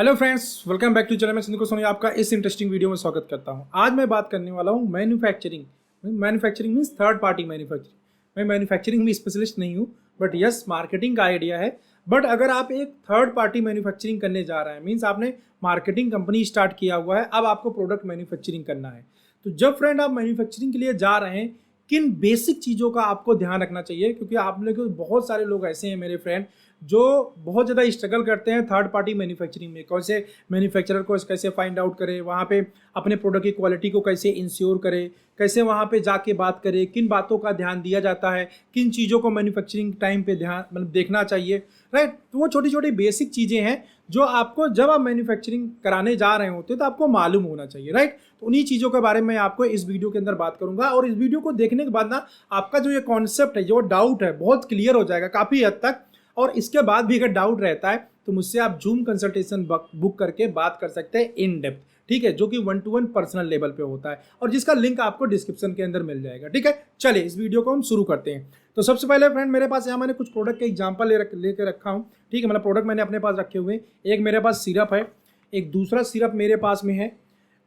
Hello friends, welcome back to channel. मैं संदीप सोनी आपका इस इंटरेस्टिंग वीडियो में स्वागत करता हूं। आज मैं बात करने वाला हूं manufacturing means third party manufacturing. मैं मैन्युफैक्चरिंग में स्पेशलिस्ट नहीं हूं, बट यस मार्केटिंग का आइडिया है। बट अगर आप एक थर्ड पार्टी मैन्युफैक्चरिंग करने जा रहे हैं, मीन्स आपने मार्केटिंग कंपनी स्टार्ट किया हुआ है, अब आपको प्रोडक्ट मैन्युफैक्चरिंग करना है। तो जब फ्रेंड आप मैन्युफैक्चरिंग के लिए जा रहे हैं, किन बेसिक चीज़ों का आपको ध्यान रखना चाहिए, क्योंकि आप लोग बहुत सारे लोग ऐसे हैं मेरे फ्रेंड जो बहुत ज़्यादा स्ट्रगल करते हैं थर्ड पार्टी मैन्युफैक्चरिंग में। कैसे मैन्युफैक्चरर को कैसे फाइंड आउट करें, वहाँ पे अपने प्रोडक्ट की क्वालिटी को कैसे इंश्योर करें, कैसे वहाँ पे जाके बात करें, किन बातों का ध्यान दिया जाता है, किन चीज़ों को मैन्युफैक्चरिंग टाइम पे ध्यान देखना चाहिए, राइट। तो वो छोटी छोटी बेसिक चीज़ें हैं जो आपको जब आप मैन्युफैक्चरिंग कराने जा रहे होते हैं तो आपको मालूम होना चाहिए, राइट। तो उन्हीं चीज़ों के बारे में आपको इस वीडियो के अंदर बात करूंगा, और इस वीडियो को देखने के बाद ना आपका जो ये कॉन्सेप्ट है, जो डाउट है, बहुत क्लियर हो जाएगा काफ़ी हद तक। और इसके बाद भी अगर डाउट रहता है तो मुझसे आप जूम कंसल्टेशन बुक करके बात कर सकते हैं इन डेप्थ, ठीक है, जो कि 1-to-1 पर्सनल लेवल पे होता है, और जिसका लिंक आपको डिस्क्रिप्शन के अंदर मिल जाएगा, ठीक है। चलिए इस वीडियो को हम शुरू करते हैं। तो सबसे पहले फ्रेंड, मेरे पास यहाँ मैंने कुछ प्रोडक्ट के एग्जाम्पल लेके रखा हूँ, ठीक है। मतलब प्रोडक्ट मैंने अपने पास रखे हुए हैं। एक मेरे पास सिरप है, एक दूसरा सिरप मेरे पास में है,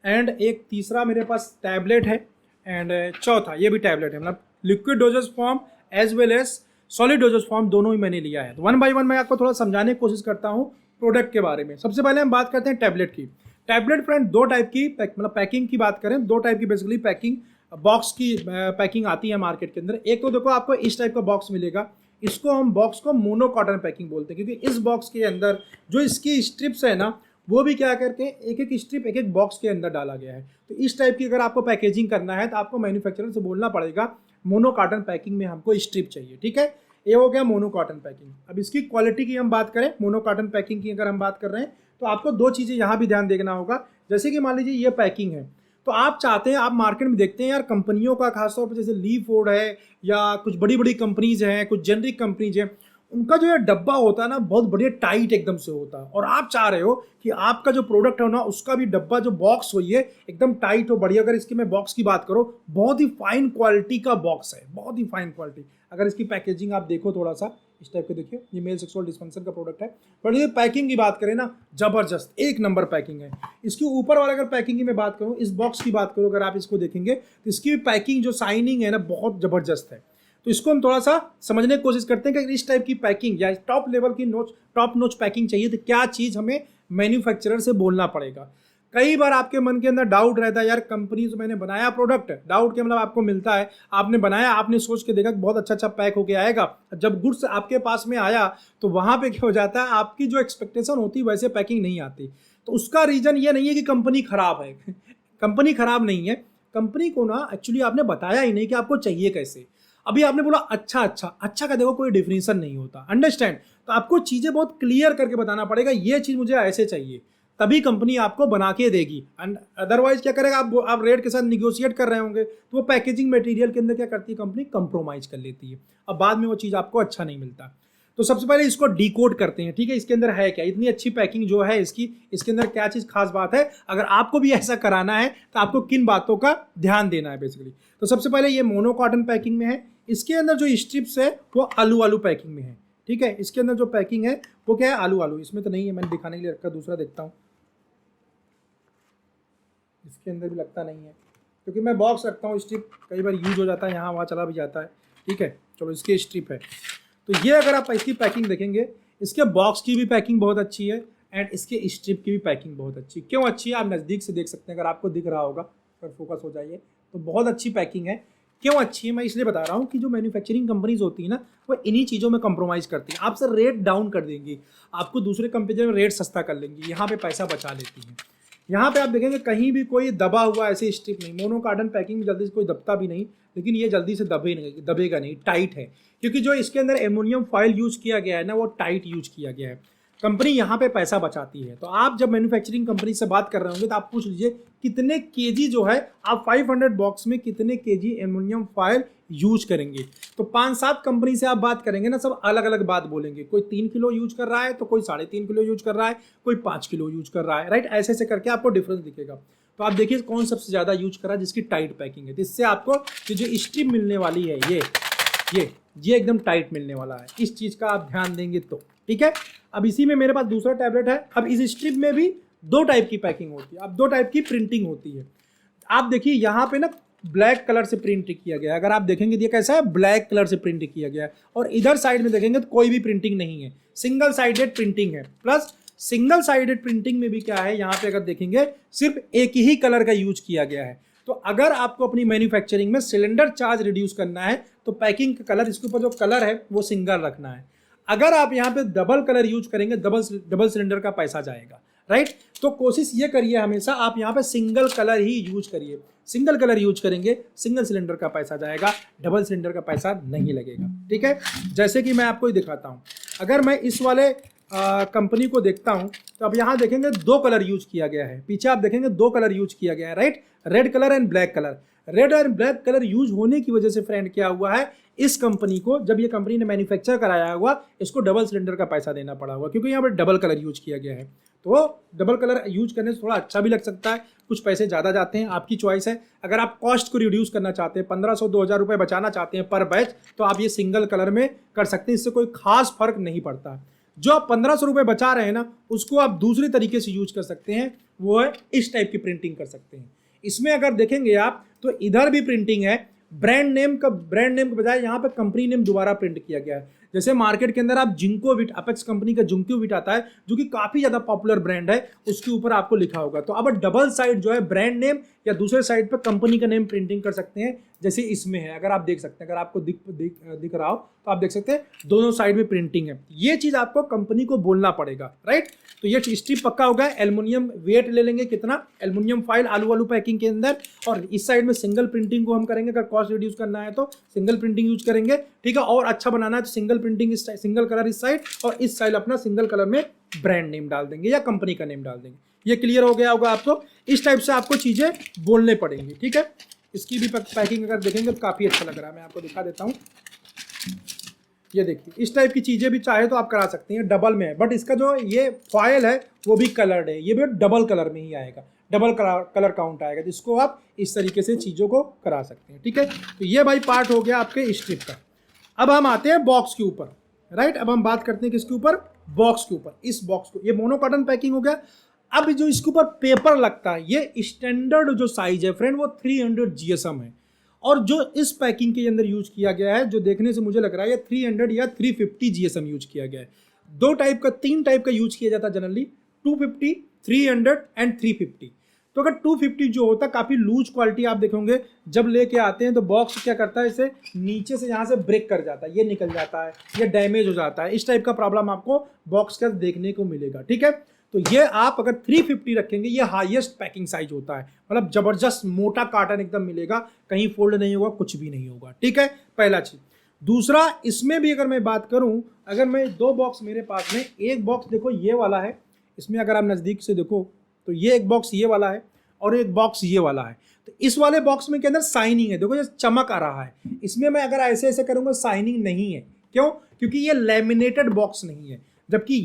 एंड एक तीसरा मेरे पास टैबलेट है, एंड चौथा ये भी टैबलेट है। मतलब liquid doses form as well as solid doses form दोनों ही मैंने लिया है। तो 1 बाय 1 मैं आपको थोड़ा समझाने की कोशिश करता हूँ प्रोडक्ट के बारे में। सबसे पहले हम बात करते हैं टैबलेट की। टैबलेट फ्रेंड दो टाइप की मतलब पैकिंग की बात करें, दो टाइप की बेसिकली पैकिंग बॉक्स की पैकिंग आती है मार्केट के अंदर। एक तो देखो आपको इस टाइप का बॉक्स मिलेगा, इसको हम बॉक्स को मोनो कॉटन पैकिंग बोलते हैं, क्योंकि इस बॉक्स के अंदर जो इसकी स्ट्रिप्स है ना, वो भी क्या करके एक एक स्ट्रिप एक एक बॉक्स के अंदर डाला गया है। तो इस टाइप की अगर आपको पैकेजिंग करना है तो आपको मैन्युफैक्चरर से बोलना पड़ेगा मोनो कॉटन पैकिंग में हमको स्ट्रिप चाहिए, ठीक है। ये हो गया मोनो कॉटन पैकिंग। अब इसकी क्वालिटी की हम बात करें, मोनो कॉटन पैकिंग की अगर हम बात कर रहे हैं तो आपको दो चीज़ें यहाँ भी ध्यान देना होगा। जैसे कि मान लीजिए ये पैकिंग है, तो आप चाहते हैं, आप मार्केट में देखते हैं यार कंपनियों का, खासतौर पर जैसे ली फूड है या कुछ बड़ी बड़ी कंपनीज हैं, कुछ जेनरिक कंपनीज हैं, उनका जो है डब्बा होता है ना बहुत बढ़िया टाइट एकदम से होता है, और आप चाह रहे हो कि आपका जो प्रोडक्ट है ना उसका भी डब्बा जो बॉक्स हो ये एकदम टाइट हो, बढ़िया। अगर इसकी मैं बॉक्स की बात करूँ, बहुत ही फाइन क्वालिटी का बॉक्स है, बहुत ही फाइन क्वालिटी। अगर इसकी पैकेजिंग आप देखो थोड़ा सा इस टाइप के, देखिए ये मेल सेक्सुअल डिस्पेंसर का प्रोडक्ट है, बट ये पैकिंग की बात करें ना, जबरदस्त एक नंबर पैकिंग है। इसके ऊपर वाला अगर पैकिंग की मैं बात करूँ, इस बॉक्स की बात करूँ, अगर आप इसको देखेंगे तो इसकी पैकिंग जो शाइनिंग है ना बहुत जबरदस्त है। तो इसको हम थोड़ा सा समझने की कोशिश करते हैं कि इस टाइप की पैकिंग या टॉप लेवल की टॉप नोच पैकिंग चाहिए तो क्या चीज़ हमें मैन्युफैक्चरर से बोलना पड़ेगा। कई बार आपके मन के अंदर डाउट रहता है, यार कंपनी से मैंने बनाया प्रोडक्ट, डाउट के मतलब आपको मिलता है, आपने बनाया, आपने सोच के देखा कि बहुत अच्छा अच्छा पैक होके आएगा, जब गुड्स आपके पास में आया तो वहाँ पे क्या हो जाता है, आपकी जो एक्सपेक्टेशन होती है वैसे पैकिंग नहीं आती। तो उसका रीज़न ये नहीं है कि कंपनी खराब है कंपनी खराब नहीं है, कंपनी को ना एक्चुअली आपने बताया ही नहीं कि आपको चाहिए कैसे। अभी आपने बोला अच्छा अच्छा अच्छा का देखो कोई डिफिनेशन नहीं होता, अंडरस्टैंड। तो आपको चीज़ें बहुत क्लियर करके बताना पड़ेगा, ये चीज़ मुझे ऐसे चाहिए, तभी कंपनी आपको बना के देगी। एंड अदरवाइज क्या करेगा, आप रेट के साथ निगोशिएट कर रहे होंगे तो वो पैकेजिंग मटेरियल के अंदर क्या करती है कंपनी, कंप्रोमाइज कर लेती है। अब बाद में वो चीज़ आपको अच्छा नहीं मिलता। तो सबसे पहले इसको डिकोड करते हैं, ठीक है। इसके अंदर है क्या, इतनी अच्छी पैकिंग जो है इसकी, इसके अंदर क्या चीज़ खास बात है, अगर आपको भी ऐसा कराना है तो आपको किन बातों का ध्यान देना है बेसिकली। तो सबसे पहले ये मोनो कॉटन पैकिंग में है, इसके अंदर जो स्ट्रिप्स है वो आलू आलू पैकिंग में है, ठीक है। इसके अंदर जो पैकिंग है वो क्या है, आलू आलू। इसमें तो नहीं है, मैंने दिखाने के लिए रखा, दूसरा देखता हूँ। इसके अंदर भी लगता नहीं है, क्योंकि मैं बॉक्स रखता हूँ, स्ट्रिप कई बार यूज हो जाता है, यहाँ वहाँ चला भी जाता है, ठीक है। चलो इसकी स्ट्रिप है। तो ये अगर आप इसकी पैकिंग देखेंगे, इसके बॉक्स की भी पैकिंग बहुत अच्छी है, एंड इसके स्ट्रिप की भी पैकिंग बहुत अच्छी। क्यों अच्छी है, आप नज़दीक से देख सकते हैं, अगर आपको दिख रहा होगा, अगर फोकस हो जाइए तो बहुत अच्छी पैकिंग है। क्यों अच्छी है मैं इसलिए बता रहा हूँ कि जो मैन्युफैक्चरिंग कंपनीज होती है ना, वो इन्हीं चीज़ों में कंप्रोमाइज़ करती हैं, आपसे रेट डाउन कर देंगी, आपको दूसरे कंपनी में रेट सस्ता कर लेंगी, यहाँ पे पैसा बचा लेती हैं। यहाँ पे आप देखेंगे कहीं भी कोई दबा हुआ ऐसे स्ट्रिप नहीं, मोनो कार्टन पैकिंग में जल्दी से कोई दबता भी नहीं, लेकिन ये जल्दी से दबेगा नहीं, टाइट है, क्योंकि जो इसके अंदर एल्युमिनियम फॉइल यूज किया गया है ना वो टाइट यूज किया गया है। कंपनी यहाँ पे पैसा बचाती है। तो आप जब मैन्युफैक्चरिंग कंपनी से बात कर रहे होंगे तो आप पूछ लीजिए कितने केजी जो है, आप 500 बॉक्स में कितने केजी एल्युमिनियम फॉइल यूज करेंगे। तो 5-7 कंपनी से आप बात करेंगे ना, सब अलग अलग बात बोलेंगे, कोई 3 किलो यूज कर रहा है, तो कोई 3.5 किलो यूज कर रहा है, कोई 5 किलो यूज कर रहा है, राइट। ऐसे ऐसे करके आपको डिफरेंस दिखेगा। तो आप देखिए कौन सबसे ज़्यादा यूज कर रहा है, जिसकी टाइट पैकिंग है। तो इससे आपको जो स्ट्रिप मिलने वाली है ये एकदम टाइट मिलने वाला है, इस चीज़ का आप ध्यान देंगे तो, ठीक है। अब इसी में मेरे पास दूसरा टैबलेट है। अब इस स्ट्रिप में भी दो टाइप की पैकिंग होती है, अब दो टाइप की प्रिंटिंग होती है। आप देखिए यहाँ पे ना ब्लैक कलर से प्रिंट किया गया है, अगर आप देखेंगे ये कैसा है, ब्लैक कलर से प्रिंट किया गया है। और इधर साइड में देखेंगे तो कोई भी प्रिंटिंग नहीं है, सिंगल साइडेड प्रिंटिंग है। प्लस सिंगल साइडेड प्रिंटिंग में भी क्या है, यहाँ पे अगर देखेंगे सिर्फ एक ही कलर का यूज किया गया है। तो अगर आपको अपनी मैन्युफैक्चरिंग में सिलेंडर चार्ज रिड्यूस करना है तो पैकिंग का कलर, इसके ऊपर जो कलर है वो सिंगल रखना है। अगर आप यहाँ पे डबल कलर यूज करेंगे डबल सिलेंडर का पैसा जाएगा, राइट। तो कोशिश ये करिए हमेशा आप यहाँ पे सिंगल कलर ही यूज करिए। सिंगल कलर यूज करेंगे सिंगल सिलेंडर का पैसा जाएगा, डबल सिलेंडर का पैसा नहीं लगेगा, ठीक है। जैसे कि मैं आपको ही दिखाता हूँ, अगर मैं इस वाले कंपनी को देखता हूँ तो अब यहाँ देखेंगे दो कलर यूज किया गया है। पीछे आप देखेंगे दो कलर यूज किया गया है, right, red colour and black colour. Red और ब्लैक कलर यूज होने की वजह से फ्रेंड क्या हुआ है, इस कंपनी को जब ये कंपनी ने मैन्युफैक्चर कराया हुआ, इसको डबल सिलेंडर का पैसा देना पड़ा हुआ, क्योंकि यहाँ पर डबल कलर यूज किया गया है। तो डबल कलर यूज करने से थोड़ा अच्छा भी लग सकता है, कुछ पैसे ज़्यादा जाते हैं, आपकी चॉइस है। अगर आप कॉस्ट को रिड्यूस करना चाहते हैं, 1500-2000 रुपये बचाना चाहते हैं पर बैच, तो आप ये सिंगल कलर में कर सकते हैं, इससे कोई खास फर्क नहीं पड़ता। जो आप 1500 रुपये बचा रहे हैं ना, उसको आप दूसरे तरीके से यूज कर सकते हैं, वो है इस टाइप की प्रिंटिंग कर सकते हैं। इसमें अगर देखेंगे आप तो इधर भी प्रिंटिंग है, ब्रांड नेम के बजाय यहाँ पे कंपनी नेम दोबारा प्रिंट किया गया है। जैसे मार्केट के अंदर आप जिंकोविट, अपेक्स कंपनी का जिंकोविट आता है, जो कि काफी ज्यादा पॉपुलर ब्रांड है, उसके ऊपर आपको लिखा होगा। तो अब डबल साइड जो है ब्रांड नेम या दूसरे साइड पे कंपनी का नेम प्रिंटिंग कर सकते हैं, जैसे इसमें है। अगर आप देख सकते हैं, अगर आपको दिख रहा हो तो आप देख सकते हैं दोनों साइड में प्रिंटिंग है। ये चीज आपको कंपनी को बोलना पड़ेगा, राइट। तो ये स्ट्रिप पक्का होगा। एल्युमिनियम वेट ले लेंगे कितना, एल्युमिनियम फॉइल आलू पैकिंग के अंदर, और इस साइड में सिंगल प्रिंटिंग को हम करेंगे। अगर कॉस्ट रिड्यूस करना है तो सिंगल प्रिंटिंग यूज करेंगे, ठीक है। और अच्छा बनाना है तो सिंगल प्रिंटिंग इस साइड, सिंगल कलर इस साइड, और इस साइड अपना सिंगल कलर में ब्रांड नेम डाल देंगे या कंपनी का नेम डाल देंगे। ये क्लियर हो गया होगा आपको। इस टाइप से आपको चीजें बोलने पड़ेंगी, ठीक है। इसकी भी पैकिंग अगर देखेंगे तो काफी अच्छा लग रहा है, मैं आपको दिखा देता हूँ। ये देखिए, इस टाइप की चीजें भी चाहे तो आप करा सकते हैं, डबल में है, बट इसका जो ये फॉयल है वो भी कलर्ड है, ये भी डबल कलर में ही आएगा, डबल कलर काउंट आएगा, जिसको आप इस तरीके से चीजों को करा सकते हैं, ठीक है। तो ये भाई पार्ट हो गया आपके स्ट्रिप का। अब हम आते हैं बॉक्स के ऊपर, राइट। अब हम बात करते हैं किसके ऊपर, बॉक्स के ऊपर। इस बॉक्स को, ये मोनो कॉटन पैकिंग हो गया। अब जो इसके ऊपर पेपर लगता है, ये स्टैंडर्ड जो साइज है फ्रेंड वो 300 GSM है, और जो इस पैकिंग के अंदर यूज किया गया है, जो देखने से मुझे लग रहा है ये 300 या 350 GSM यूज किया गया है। तीन टाइप का यूज किया जाता है जनरली, 250, 300 एंड 350। तो अगर 250 जो होता है काफी लूज क्वालिटी, आप देखोगे जब लेके आते हैं तो बॉक्स क्या करता है, इसे नीचे से यहाँ से ब्रेक कर जाता है, ये निकल जाता है, ये डैमेज हो जाता है। इस टाइप का प्रॉब्लम आपको बॉक्स का देखने को मिलेगा, ठीक है। तो ये आप अगर 350 रखेंगे, ये हाईएस्ट पैकिंग साइज होता है, मतलब जबरदस्त मोटा कार्टन एकदम मिलेगा, कहीं फोल्ड नहीं होगा, कुछ भी नहीं होगा, ठीक है। पहला चीज। दूसरा, इसमें भी अगर मैं बात करूं, अगर मैं दो बॉक्स मेरे पास में, एक बॉक्स देखो ये वाला है, इसमें अगर आप नजदीक से देखो तो ये एक बॉक्स ये वाला है और एक बॉक्स ये वाला है। तो इस वाले बॉक्स में के अंदर साइनिंग है, देखो ये चमक आ रहा है। इसमें मैं अगर ऐसे ऐसे करूंगा साइनिंग नहीं है, क्यों? क्योंकि ये लैमिनेटेड बॉक्स नहीं है, जबकि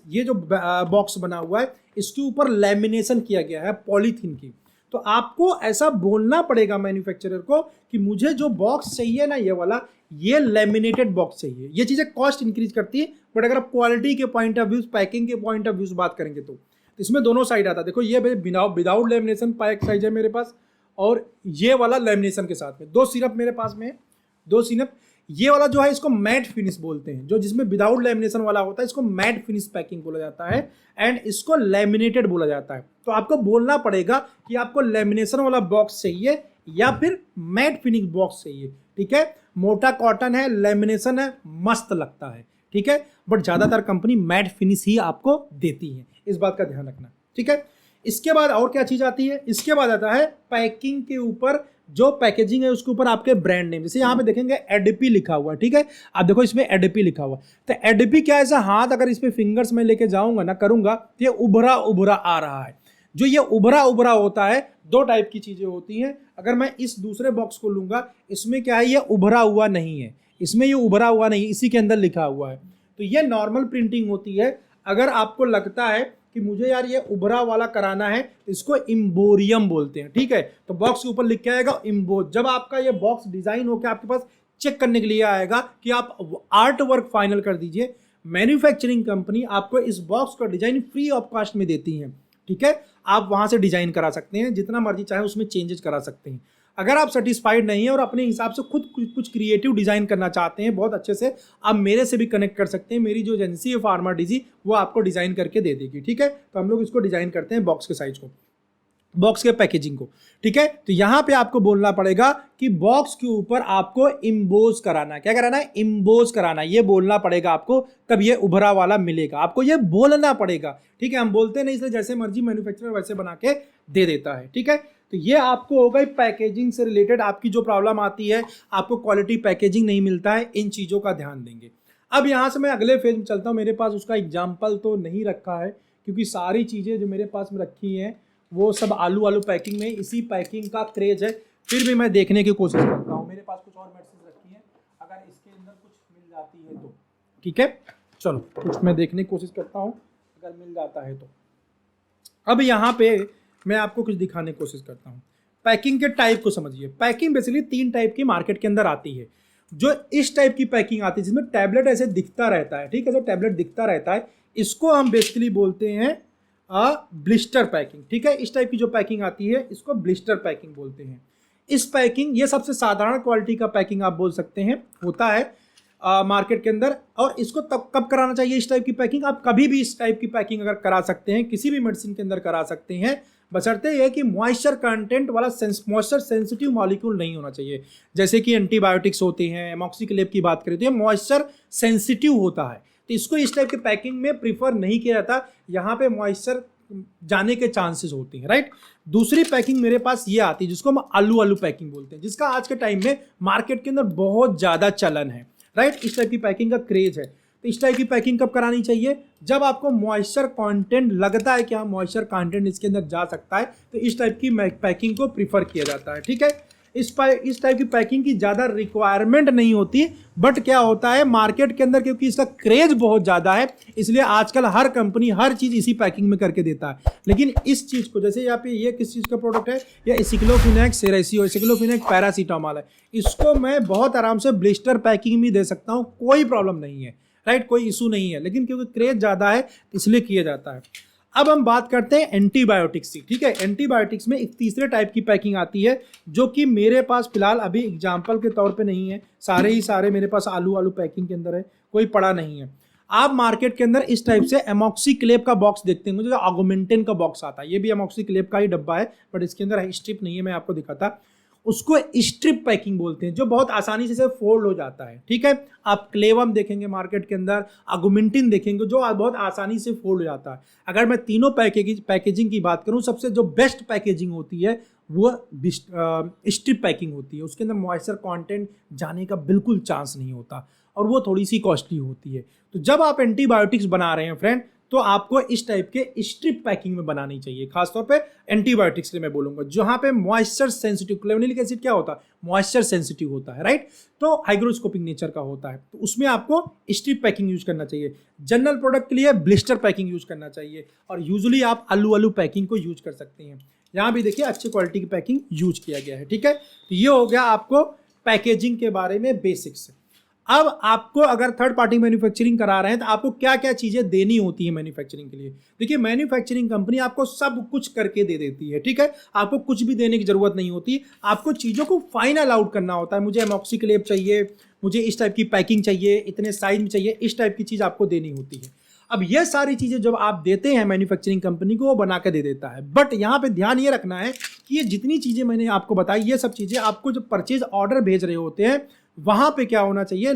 ये जो बॉक्स बना हुआ है इसके ऊपर लैमिनेशन किया गया है पॉलीथीन की। तो आपको ऐसा बोलना पड़ेगा मैन्युफैक्चरर को कि मुझे जो बॉक्स चाहिए ना, ये वाला, ये लैमिनेटेड बॉक्स चाहिए। ये चीजें कॉस्ट इंक्रीज करती है, बट अगर आप क्वालिटी के पॉइंट ऑफ व्यू, पैकिंग के पॉइंट ऑफ व्यू से बात करेंगे तो इसमें दोनों साइड आता है। देखो ये विदाउट लैमिनेशन पैक साइज है मेरे पास, और ये वाला लैमिनेशन के साथ में। दो सिरप मेरे पास में है, दो सिरप। ये वाला जो है इसको मैट फिनिश बोलते हैं, जो जिसमें विदाउट लैमिनेशन वाला होता है इसको मैट फिनिश पैकिंग बोला जाता है, एंड इसको लैमिनेटेड बोला जाता है। तो आपको बोलना पड़ेगा कि आपको लैमिनेशन वाला बॉक्स चाहिए या फिर मैट फिनिश बॉक्स चाहिए, ठीक है। मोटा कॉटन है, लैमिनेशन है, मस्त लगता है, ठीक है, बट ज्यादातर कंपनी मैट फिनिश ही आपको देती है, इस बात का ध्यान रखना, ठीक है। इसके बाद और क्या चीज आती है, इसके बाद आता है पैकिंग के ऊपर जो पैकेजिंग है उसके ऊपर आपके ब्रांड नेम। जैसे यहाँ पे देखेंगे एडीपी लिखा हुआ है, ठीक है। आप देखो इसमें एडीपी लिखा हुआ है, तो एडीपी क्या है, ऐसा हाथ अगर इस पे फिंगर्स में लेके जाऊंगा ना, करूंगा, तो ये उभरा उभरा आ रहा है। जो ये उभरा उभरा होता है, दो टाइप की चीजें होती हैं। अगर मैं इस दूसरे बॉक्स को लूंगा, इसमें क्या है, ये उभरा हुआ नहीं है, इसमें ये उभरा हुआ नहीं, इसी के अंदर लिखा हुआ है। तो ये नॉर्मल प्रिंटिंग होती है। अगर आपको लगता है कि मुझे यार ये उभरा वाला कराना है, इसको इम्बोरियम बोलते हैं, ठीक है। तो बॉक्स के ऊपर लिख के आएगा इम्बो। जब आपका ये बॉक्स डिजाइन होकर आपके पास चेक करने के लिए आएगा कि आप आर्ट वर्क फाइनल कर दीजिए, मैन्युफैक्चरिंग कंपनी आपको इस बॉक्स का डिजाइन फ्री ऑफ कॉस्ट में देती है, ठीक है। आप वहां से डिजाइन करा सकते हैं, जितना मर्जी चाहे उसमें चेंजेस करा सकते हैं। अगर आप सेटिस्फाइड नहीं है और अपने हिसाब से खुद कुछ क्रिएटिव डिजाइन करना चाहते हैं बहुत अच्छे से, आप मेरे से भी कनेक्ट कर सकते हैं। मेरी जो एजेंसी है फार्मा डीजी, वो आपको डिजाइन करके दे देगी, ठीक है। तो हम लोग इसको डिजाइन करते हैं बॉक्स के साइज को, बॉक्स के पैकेजिंग को, ठीक है। तो यहां पे आपको बोलना पड़ेगा कि बॉक्स के ऊपर आपको इम्बोज कराना है। क्या कराना है? इम्बोज कराना है। ये बोलना पड़ेगा आपको, तब ये उभरा वाला मिलेगा। आपको ये बोलना पड़ेगा, ठीक है। हम बोलते नहीं, इसलिए जैसे मर्जी मैन्युफैक्चरर वैसे बना के दे देता है, ठीक है। तो ये आपको हो गई पैकेजिंग से रिलेटेड आपकी जो प्रॉब्लम आती है, आपको क्वालिटी पैकेजिंग नहीं मिलता है, इन चीज़ों का ध्यान देंगे। अब यहाँ से मैं अगले फेज में चलता हूँ। मेरे पास उसका एग्जाम्पल तो नहीं रखा है, क्योंकि सारी चीज़ें जो मेरे पास में रखी हैं वो सब आलू पैकिंग में, इसी पैकिंग का क्रेज है। फिर भी मैं देखने की कोशिश करता हूँ। मेरे पास कुछ और मेडिसिन रखी है, अगर इसके अंदर कुछ मिल जाती है तो ठीक है। चलो कुछ मैं देखने की कोशिश करता हूँ, अगर मिल जाता है तो। अब यहाँ पे मैं आपको कुछ दिखाने की कोशिश करता हूँ। पैकिंग के टाइप को समझिए। पैकिंग बेसिकली 3 टाइप की मार्केट के अंदर आती है। जो इस टाइप की पैकिंग आती है जिसमें टैबलेट ऐसे दिखता रहता है, ठीक है, ऐसे टैबलेट दिखता रहता है, इसको हम बेसिकली बोलते हैं ब्लिस्टर पैकिंग, ठीक है। इस टाइप की जो पैकिंग आती है इसको ब्लिस्टर पैकिंग बोलते हैं। इस पैकिंग, ये सबसे साधारण क्वालिटी का पैकिंग आप बोल सकते हैं, होता है मार्केट के अंदर। और इसको तब कब कराना चाहिए इस टाइप की पैकिंग? आप कभी भी इस टाइप की पैकिंग अगर करा सकते हैं, किसी भी मेडिसिन के अंदर करा सकते हैं, बशर्ते यह कि मॉइस्चर कंटेंट वाला मॉइस्चर सेंसिटिव मॉलिक्यूल नहीं होना चाहिए। जैसे कि एंटीबायोटिक्स होते हैं, एमॉक्सिक्लेब की बात करें तो ये मॉइस्चर सेंसिटिव होता है, तो इसको इस टाइप के पैकिंग में प्रीफर नहीं किया जाता। यहाँ पे मॉइस्चर जाने के चांसेस होते हैं, राइट। दूसरी पैकिंग मेरे पास ये आती है जिसको हम आलू पैकिंग बोलते हैं, जिसका आज के टाइम में मार्केट के अंदर बहुत ज़्यादा चलन है, राइट। इस टाइप की पैकिंग का क्रेज है। तो इस टाइप की पैकिंग कब करानी चाहिए? जब आपको मॉइस्चर कंटेंट लगता है कि हाँ मॉइस्चर कंटेंट इसके अंदर जा सकता है, तो इस टाइप की पैकिंग को प्रीफर किया जाता है, ठीक है। इस टाइप की पैकिंग की ज़्यादा रिक्वायरमेंट नहीं होती, बट क्या होता है मार्केट के अंदर, क्योंकि इसका क्रेज बहुत ज़्यादा है, इसलिए आजकल हर कंपनी हर चीज़ इसी पैकिंग में करके देता है। लेकिन इस चीज़ को, जैसे यहाँ पे ये किस चीज़ का प्रोडक्ट है, या एसिक्लोफिनेक सेरेसियो, एसिक्लोफिनेक पैरासीटामोल है, इसको मैं बहुत आराम से ब्लिस्टर पैकिंग भी दे सकता हूँ, कोई प्रॉब्लम नहीं है, राइट, कोई इशू नहीं है। लेकिन क्योंकि क्रेज ज़्यादा है इसलिए किया जाता है। अब हम बात करते हैं एंटीबायोटिक्स की, ठीक है। एंटीबायोटिक्स में एक तीसरे टाइप की पैकिंग आती है, जो कि मेरे पास फिलहाल अभी एग्जाम्पल के तौर पे नहीं है। सारे मेरे पास आलू पैकिंग के अंदर है, कोई पड़ा नहीं है। आप मार्केट के अंदर इस टाइप से एमॉक्सिक्लेब का बॉक्स देखते हैं, मुझे जो ऑगमेंटिन का बॉक्स आता है, ये भी एमॉक्सिक्लेब का ही डब्बा है, बट इसके अंदर स्ट्रिप नहीं है, मैं आपको दिखाता। उसको स्ट्रिप पैकिंग बोलते हैं, जो बहुत आसानी से फोल्ड हो जाता है, ठीक है। आप क्लेवम देखेंगे मार्केट के अंदर, आगुमेंटिन देखेंगे, जो बहुत आसानी से फोल्ड हो जाता है। अगर मैं तीनों पैकेजिंग की बात करूं, सबसे जो बेस्ट पैकेजिंग होती है वो स्ट्रिप पैकिंग होती है। उसके अंदर मॉइस्चर कंटेंट जाने का बिल्कुल चांस नहीं होता, और वो थोड़ी सी कॉस्टली होती है। तो जब आप एंटीबायोटिक्स बना रहे हैं फ्रेंड, तो आपको इस टाइप के स्ट्रिप पैकिंग में बनानी चाहिए, खासतौर पे एंटीबायोटिक्स के लिए मैं बोलूंगा, जहां पे मॉइस्चर सेंसिटिव, क्लेवनिक एसिड क्या होता है, मॉइस्चर सेंसिटिव होता है, राइट। तो हाइग्रोस्कोपिक नेचर का होता है, तो उसमें आपको स्ट्रिप पैकिंग यूज करना चाहिए। जनरल प्रोडक्ट के लिए ब्लिस्टर पैकिंग यूज करना चाहिए, और यूजुअली आप आलू पैकिंग को यूज कर सकते हैं। यहाँ भी देखिए अच्छी क्वालिटी की पैकिंग यूज किया गया है, ठीक है। तो ये हो गया आपको पैकेजिंग के बारे में बेसिक्स। अब आपको अगर थर्ड पार्टी मैन्युफैक्चरिंग करा रहे हैं तो आपको क्या क्या चीज़ें देनी होती है मैन्युफैक्चरिंग के लिए। देखिए मैन्युफैक्चरिंग कंपनी आपको सब कुछ करके दे देती है, ठीक है। आपको कुछ भी देने की जरूरत नहीं होती, आपको चीज़ों को फाइनल आउट करना होता है। मुझे एमॉक्सिक्लेब चाहिए, मुझे इस टाइप की पैकिंग चाहिए, इतने साइज में चाहिए, इस टाइप की चीज़ आपको देनी होती है। अब ये सारी चीज़ें जब आप देते हैं मैन्युफैक्चरिंग कंपनी को, वो बना के दे देता है। बट यहाँ पे ध्यान ये रखना है कि ये जितनी चीज़ें मैंने आपको बताई, ये सब चीज़ें आपको जब परचेज ऑर्डर भेज रहे होते हैं, वहां पे क्या होना चाहिए,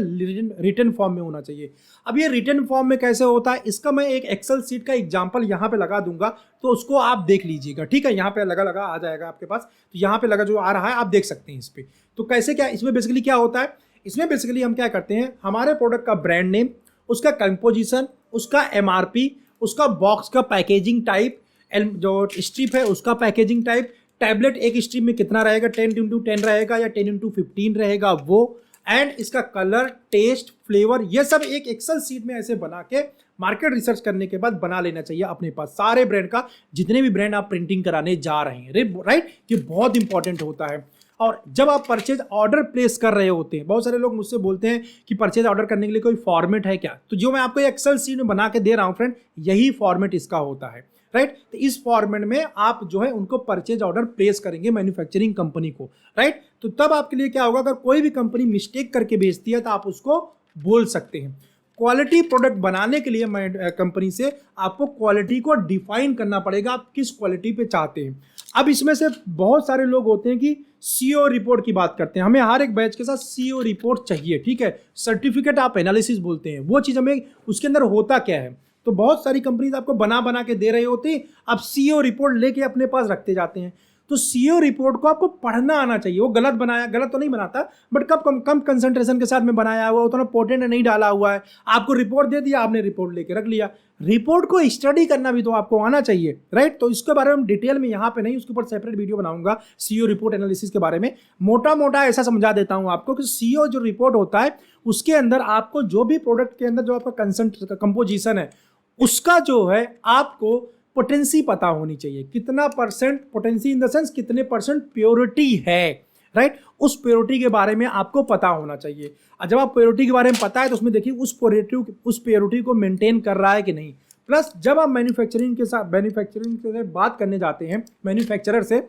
रिटन फॉर्म में होना चाहिए। अब ये रिटन फॉर्म में कैसे होता है, इसका मैं एक एक्सेल सीट का एग्जांपल यहाँ पे लगा दूंगा, तो उसको आप देख लीजिएगा, ठीक है। यहाँ पे लगा आ जाएगा आपके पास, तो यहाँ पे लगा जो आ रहा है आप देख सकते हैं इस पे। तो कैसे क्या, इसमें बेसिकली क्या होता है, इसमें बेसिकली हम क्या करते हैं, हमारे प्रोडक्ट का ब्रांड नेम, उसका कंपोजिशन, उसका MRP, उसका बॉक्स का पैकेजिंग टाइप, जो स्ट्रिप है उसका पैकेजिंग टाइप, टैबलेट एक स्ट्रिप में कितना रहेगा, 10x10 रहेगा या 10x15 रहेगा वो, एंड इसका कलर, टेस्ट, फ्लेवर, ये सब एक एक्सेल सीट में ऐसे बना के मार्केट रिसर्च करने के बाद बना लेना चाहिए अपने पास, सारे ब्रांड का, जितने भी ब्रांड आप प्रिंटिंग कराने जा रहे हैं, राइट। ये बहुत इंपॉर्टेंट होता है। और जब आप परचेज ऑर्डर प्लेस कर रहे होते हैं, बहुत सारे लोग मुझसे बोलते हैं कि परचेज ऑर्डर करने के लिए कोई फॉर्मेट है क्या, तो जो मैं आपको एक्सेल शीट में बना के दे रहा हूं फ्रेंड, यही फॉर्मेट इसका होता है, राइट। तो इस फॉर्मेट में आप जो है उनको परचेज ऑर्डर प्लेस करेंगे मैन्युफैक्चरिंग कंपनी को, राइट। तो तब आपके लिए क्या होगा, अगर कोई भी कंपनी मिस्टेक करके भेजती है तो आप उसको बोल सकते हैं। क्वालिटी प्रोडक्ट बनाने के लिए कंपनी से आपको क्वालिटी को डिफाइन करना पड़ेगा, आप किस क्वालिटी पे चाहते हैं। अब इसमें से बहुत सारे लोग होते हैं कि सीओ रिपोर्ट की बात करते हैं, हमें हर एक बैच के साथ सीओ रिपोर्ट चाहिए, ठीक है, सर्टिफिकेट ऑफ एनालिसिस बोलते हैं, वो चीज़ हमें उसके अंदर होता क्या है। तो बहुत सारी कंपनीज आपको बना बना के दे रहे होते हैं, आप सीओ रिपोर्ट लेके अपने पास रखते जाते हैं। तो सीओ रिपोर्ट को आपको पढ़ना आना चाहिए। वो गलत बनाया, गलत तो नहीं बनाता, बट कम कंसंट्रेशन के साथ में बनाया हुआ, उतना पोटेंट नहीं डाला हुआ है, आपको रिपोर्ट दे दिया, आपने रिपोर्ट लेके रख लिया। रिपोर्ट को स्टडी करना भी तो आपको आना चाहिए, राइट। तो इसके बारे में डिटेल में यहाँ पे नहीं, उसके ऊपर सेपरेट वीडियो बनाऊंगा सीओ रिपोर्ट एनालिसिस के बारे में। मोटा मोटा ऐसा समझा देता हूँ आपको कि सीओ जो रिपोर्ट होता है उसके अंदर आपको जो भी प्रोडक्ट के अंदर जो आपका कंपोजिशन है उसका जो है आपको पोटेंसी पता होनी चाहिए, कितना percent potency in the sense कितने परसेंट प्योरिटी है, राइट। उस प्योरिटी के बारे में आपको पता होना चाहिए। और जब आप प्योरिटी के बारे में पता है तो उसमें देखिए उस प्योरिटी को मेंटेन कर रहा है कि नहीं। प्लस जब आप मैन्युफैक्चरिंग से बात करने जाते हैं, मैन्युफैक्चरर से,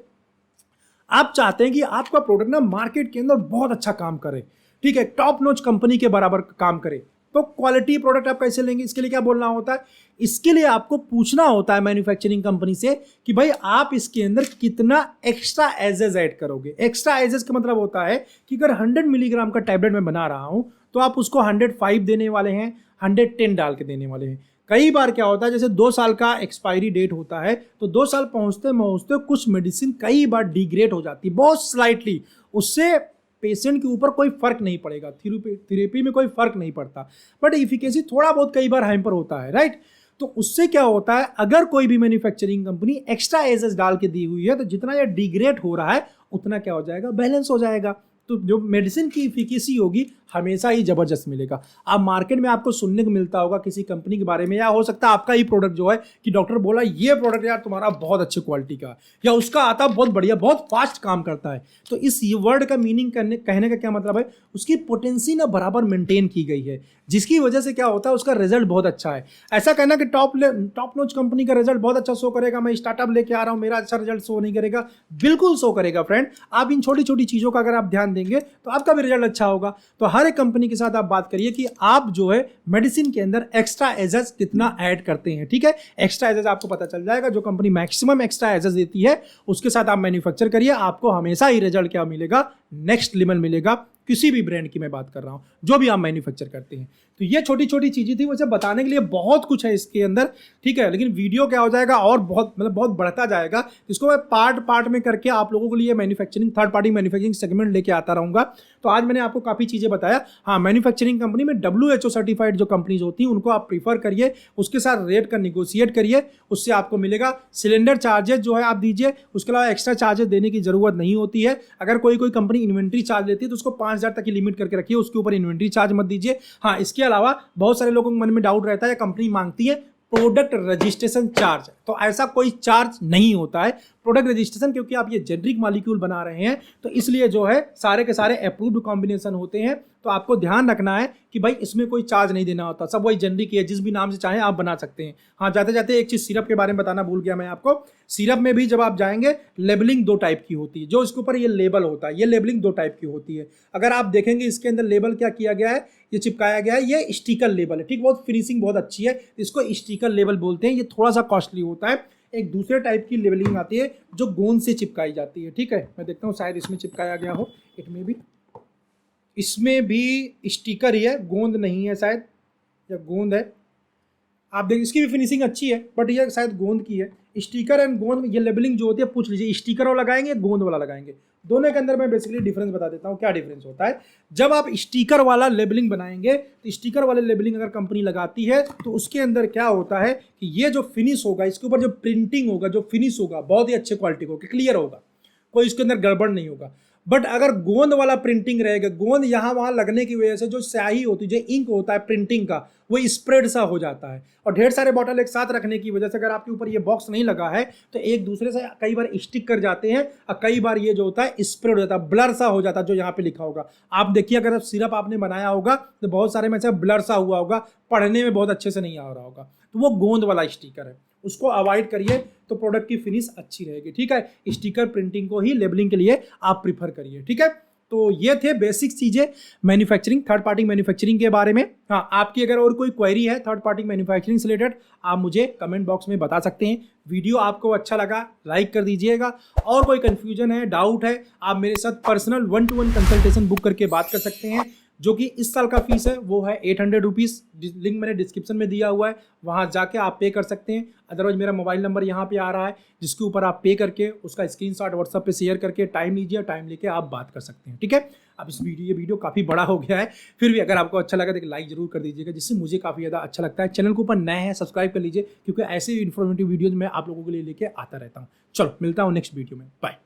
आप चाहते हैं कि आपका प्रोडक्ट ना मार्केट के अंदर बहुत अच्छा काम करे, ठीक है, टॉप नॉच कंपनी के बराबर काम करे। तो क्वालिटी प्रोडक्ट आप कैसे लेंगे, इसके लिए क्या बोलना होता है, इसके लिए आपको पूछना होता है मैन्युफैक्चरिंग कंपनी से कि भाई आप इसके अंदर कितना एक्स्ट्रा एजेस ऐड करोगे। एक्स्ट्रा एजेस का मतलब होता है कि अगर 100 मिलीग्राम का टैबलेट मैं बना रहा हूं तो आप उसको 105 देने वाले हैं, 110 डाल के देने वाले हैं। कई बार क्या होता है, जैसे 2 साल का एक्सपायरी डेट होता है तो 2 साल पहुंचते पहुंचते कुछ मेडिसिन कई बार डिग्रेड हो जाती है बहुत स्लाइटली, उससे पेशेंट के ऊपर कोई फर्क नहीं पड़ेगा, थेरेपी में कोई फर्क नहीं पड़ता, बट इफिकेसी थोड़ा बहुत कई बार हैम्पर होता है, राइट। तो उससे क्या होता है, अगर कोई भी मैन्युफैक्चरिंग कंपनी एक्स्ट्रा एजेस डाल के दी हुई है तो जितना ये डिग्रेड हो रहा है उतना क्या हो जाएगा, बैलेंस हो जाएगा। तो जो मेडिसिन की इफिकेसी होगी हमेशा ही जबरदस्त मिलेगा। आप मार्केट में आपको सुनने को मिलता होगा किसी कंपनी के बारे में, या हो सकता है आपका ही प्रोडक्ट जो है कि डॉक्टर बोला ये प्रोडक्ट यार तुम्हारा बहुत अच्छी क्वालिटी का, या उसका आता बहुत बढ़िया, बहुत फास्ट काम करता है। तो इस वर्ड का मीनिंग कहने का क्या मतलब है, उसकी पोटेंसी ना बराबर मेंटेन की गई है, जिसकी वजह से क्या होता है उसका रिजल्ट बहुत अच्छा है। ऐसा कहना कि टॉप नॉच कंपनी का रिजल्ट बहुत अच्छा शो करेगा, मैं स्टार्टअप लेके आ रहा हूँ मेरा अच्छा रिजल्ट शो नहीं करेगा, बिल्कुल शो करेगा फ्रेंड। आप इन छोटी छोटी चीज़ों का अगर आप ध्यान देंगे तो आपका भी रिजल्ट अच्छा होगा। तो हर एक कंपनी के साथ आप बात करिए कि आप जो है मेडिसिन के अंदर एक्स्ट्रा एजेस कितना ऐड करते हैं, ठीक है। एक्स्ट्रा एजेस आपको पता चल जाएगा, जो कंपनी मैक्सिमम एक्स्ट्रा एजेस देती है उसके साथ आप मैन्युफैक्चर करिए, आपको हमेशा ही रिजल्ट क्या मिलेगा, नेक्स्ट लेवल मिलेगा। किसी भी ब्रांड की मैं बात कर रहा हूं, जो भी आप मैन्युफैक्चर करते हैं। तो ये छोटी छोटी चीजें थी, वैसे बताने के लिए बहुत कुछ है इसके अंदर, ठीक है, लेकिन वीडियो क्या हो जाएगा और बहुत बहुत बढ़ता जाएगा। इसको मैं पार्ट में करके आप लोगों के लिए manufacturing third party manufacturing segment लेके आता रहूंगा। तो आज मैंने आपको काफी चीजें बताया। हाँ, मैन्युफैक्चरिंग कंपनी में WHO सर्टिफाइड जो कंपनीज होती हैं उनको आप प्रीफर करिए, उसके साथ रेट का निगोशिएट करिए, उससे आपको मिलेगा। सिलेंडर चार्जेस जो है आप दीजिए, उसके अलावा एक्स्ट्रा चार्जेस देने की जरूरत नहीं होती है। अगर कोई कंपनी इन्वेंट्री चार्ज लेती है तो उसको 5000 तक की लिमिट करके रखिए, उसके ऊपर इन्वेंट्री चार्ज मत दीजिए। हाँ, इसके अलावा बहुत सारे लोगों के मन में डाउट रहता है, कंपनी मांगती है प्रोडक्ट रजिस्ट्रेशन चार्ज, तो ऐसा कोई चार्ज नहीं होता है प्रोडक्ट रजिस्ट्रेशन, क्योंकि आप ये जेनरिक मॉलिक्यूल बना रहे हैं तो इसलिए जो है सारे के सारे अप्रूव्ड कॉम्बिनेशन होते हैं। तो आपको ध्यान रखना है कि भाई इसमें कोई चार्ज नहीं देना होता, सब वही जेनरिक है, जिस भी नाम से चाहें आप बना सकते हैं। हाँ, जाते जाते एक चीज़ सिरप के बारे में बताना भूल गया मैं आपको। सिरप में भी जब आप जाएंगे लेबलिंग 2 टाइप की होती है, जो इसके ऊपर ये लेबल होता है, ये लेबलिंग 2 टाइप की होती है। अगर आप देखेंगे इसके अंदर लेबल क्या किया गया है, ये चिपकाया गया है, ये स्टिकर लेबल है, ठीक, बहुत फिनिशिंग बहुत अच्छी है, इसको स्टिकर लेबल बोलते हैं। ये थोड़ा सा कॉस्टली होता है। एक दूसरे टाइप की लेबलिंग आती है जो गोंद से चिपकाई जाती है, ठीक है, मैं देखता हूँ शायद इसमें चिपकाया गया हो, इसमें भी स्टिकर ही है, गोंद नहीं है शायद, या गोंद है, आप देखिए इसकी भी फिनिशिंग अच्छी है, बट ये शायद गोंद की है। स्टिकर एंड गोंद, ये लेबलिंग जो होती है पूछ लीजिए, स्टिकर वाला लगाएंगे गोंद वाला लगाएंगे, दोनों के अंदर मैं बेसिकली डिफरेंस बता देता हूँ क्या डिफरेंस होता है। जब आप स्टिकर वाला लेबलिंग बनाएंगे तो स्टिकर वाले लेबलिंग अगर कंपनी लगाती है तो उसके अंदर क्या होता है कि ये जो फिनिश होगा, इसके ऊपर जो प्रिंटिंग होगा, जो फिनिश होगा बहुत ही अच्छे क्वालिटी का, क्लियर होगा, कोई इसके अंदर गड़बड़ नहीं होगा। बट अगर गोंद वाला प्रिंटिंग रहेगा, गोंद यहाँ वहाँ लगने की वजह से जो स्याही होती है, जो इंक होता है प्रिंटिंग का, वो स्प्रेड सा हो जाता है। और ढेर सारे बॉटल एक साथ रखने की वजह से अगर आपके ऊपर ये बॉक्स नहीं लगा है तो एक दूसरे से कई बार स्टिक कर जाते हैं और कई बार ये जो होता है स्प्रेड हो जाता है, ब्लर सा हो जाता है। जो यहाँ पे लिखा होगा आप देखिए, अगर सिरप आपने बनाया होगा तो बहुत सारे में से ब्लर सा हुआ होगा, पढ़ने में बहुत अच्छे से नहीं आ रहा होगा, तो वो गोंद वाला स्टिकर है, उसको अवॉइड करिए तो प्रोडक्ट की फिनिश अच्छी रहेगी। ठीक है, स्टिकर प्रिंटिंग को ही लेबलिंग के लिए आप प्रीफर करिए। ठीक है, तो ये थे बेसिक चीजें मैन्युफैक्चरिंग, थर्ड पार्टी मैन्युफैक्चरिंग के बारे में। हाँ, आपकी अगर और कोई क्वेरी है थर्ड पार्टी मैन्युफैक्चरिंग से रिलेटेड, आप मुझे कमेंट बॉक्स में बता सकते हैं। वीडियो आपको अच्छा लगा लाइक कर दीजिएगा, और कोई कंफ्यूजन है, डाउट है, आप मेरे साथ पर्सनल 1-to-1 कंसल्टेशन बुक करके बात कर सकते हैं, जो कि इस साल का फीस है वो है 800 रुपीज़। लिंक मैंने डिस्क्रिप्शन में दिया हुआ है, वहाँ जाके आप पे कर सकते हैं। अदरवाइज मेरा मोबाइल नंबर यहाँ पे आ रहा है, जिसके ऊपर आप पे करके उसका स्क्रीनशॉट व्हाट्सएप पे शेयर करके टाइम लीजिए, टाइम लेके आप बात कर सकते हैं। ठीक है, अब ये वीडियो काफ़ी बड़ा हो गया है, फिर भी अगर आपको अच्छा लगा तो एक लाइक जरूर कर दीजिएगा, जिससे मुझे काफ़ी ज़्यादा अच्छा लगता है। चैनल के ऊपर नए हैं सब्सक्राइब कर लीजिए, क्योंकि ऐसे इन्फॉर्मेटिव वीडियोज़ मैं आप लोगों के लिए लेके आता रहता हूँ। चलो मिलता हूँ नेक्स्ट वीडियो में, बाय।